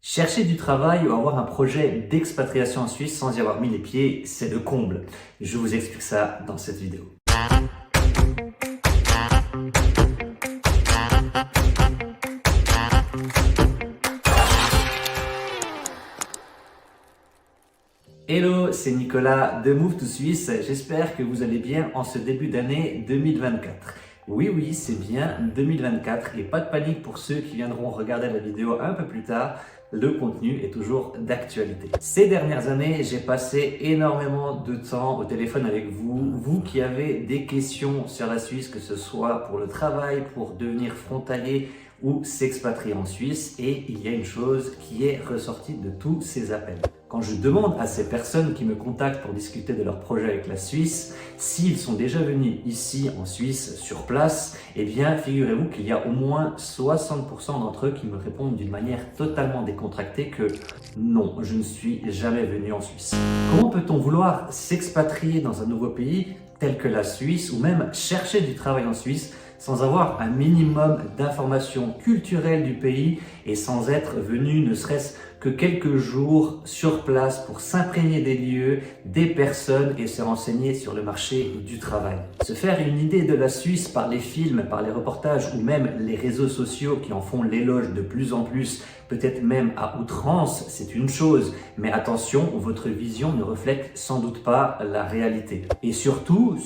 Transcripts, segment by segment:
Chercher du travail ou avoir un projet d'expatriation en Suisse sans y avoir mis les pieds, c'est le comble. Je vous explique ça dans cette vidéo. Hello, c'est Nicolas de Move to Suisse. J'espère que vous allez bien en ce début d'année 2024. Oui, c'est bien 2024 et pas de panique pour ceux qui viendront regarder la vidéo un peu plus tard. Le contenu est toujours d'actualité. Ces dernières années, j'ai passé énormément de temps au téléphone avec vous, vous qui avez des questions sur la Suisse, que ce soit pour le travail, pour devenir frontalier ou s'expatrier en Suisse. Et il y a une chose qui est ressortie de tous ces appels. Quand je demande à ces personnes qui me contactent pour discuter de leur projet avec la Suisse, s'ils sont déjà venus ici en Suisse sur place, eh bien figurez-vous qu'il y a au moins 60% d'entre eux qui me répondent d'une manière totalement décontractée que non, je ne suis jamais venu en Suisse. Comment peut-on vouloir s'expatrier dans un nouveau pays tel que la Suisse ou même chercher du travail en Suisse sans avoir un minimum d'informations culturelles du pays et sans être venu ne serait-ce que quelques jours sur place pour s'imprégner des lieux, des personnes et se renseigner sur le marché du travail. Se faire une idée de la Suisse par les films, par les reportages ou même les réseaux sociaux qui en font l'éloge de plus en plus, peut-être même à outrance, c'est une chose, mais attention, votre vision ne reflète sans doute pas la réalité. Et surtout,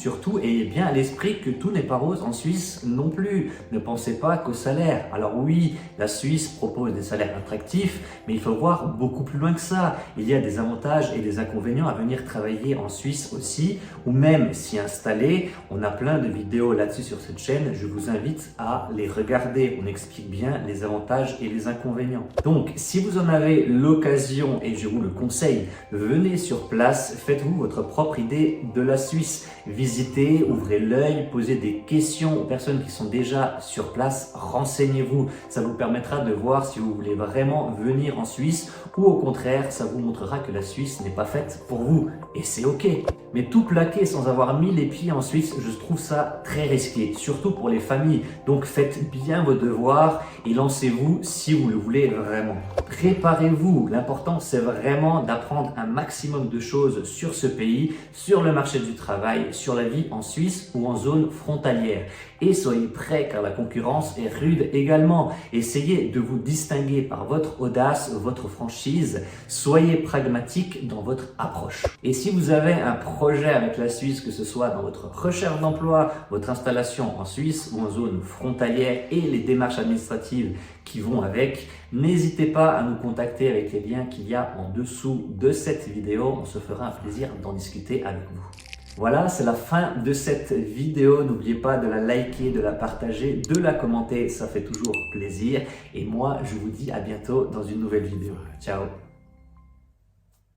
ayez bien à l'esprit que tout n'est pas rose en Suisse non plus. Ne pensez pas qu'au salaire. Alors oui, la Suisse propose des salaires attractifs, mais il faut voir beaucoup plus loin que ça. Il y a des avantages et des inconvénients à venir travailler en Suisse aussi, ou même s'y installer. On a plein de vidéos là-dessus sur cette chaîne. Je vous invite à les regarder. On explique bien les avantages et les inconvénients. Donc, si vous en avez l'occasion, et je vous le conseille, venez sur place, faites-vous votre propre idée de la Suisse. Visitez, ouvrez l'œil, posez des questions aux personnes qui sont déjà sur place, renseignez-vous. Ça vous permettra de voir si vous voulez vraiment venir en Suisse ou au contraire, ça vous montrera que la Suisse n'est pas faite pour vous. Et c'est ok. Mais tout plaquer sans avoir mis les pieds en Suisse, je trouve ça très risqué, surtout pour les familles. Donc faites bien vos devoirs et lancez-vous si vous le voulez vraiment. Préparez-vous. L'important, c'est vraiment d'apprendre un maximum de choses sur ce pays, sur le marché du travail, sur la vie en Suisse ou en zone frontalière. Et soyez prêts car la concurrence est rude également. Essayez de vous distinguer par votre audace, votre franchise. Soyez pragmatique dans votre approche. Et si vous avez un projet avec la Suisse, que ce soit dans votre recherche d'emploi, votre installation en Suisse ou en zone frontalière et les démarches administratives qui vont avec, n'hésitez pas à nous contacter avec les liens qu'il y a en dessous de cette vidéo. On se fera un plaisir d'en discuter avec vous. Voilà, c'est la fin de cette vidéo. N'oubliez pas de la liker, de la partager, de la commenter. Ça fait toujours plaisir. Et moi, je vous dis à bientôt dans une nouvelle vidéo. Ciao!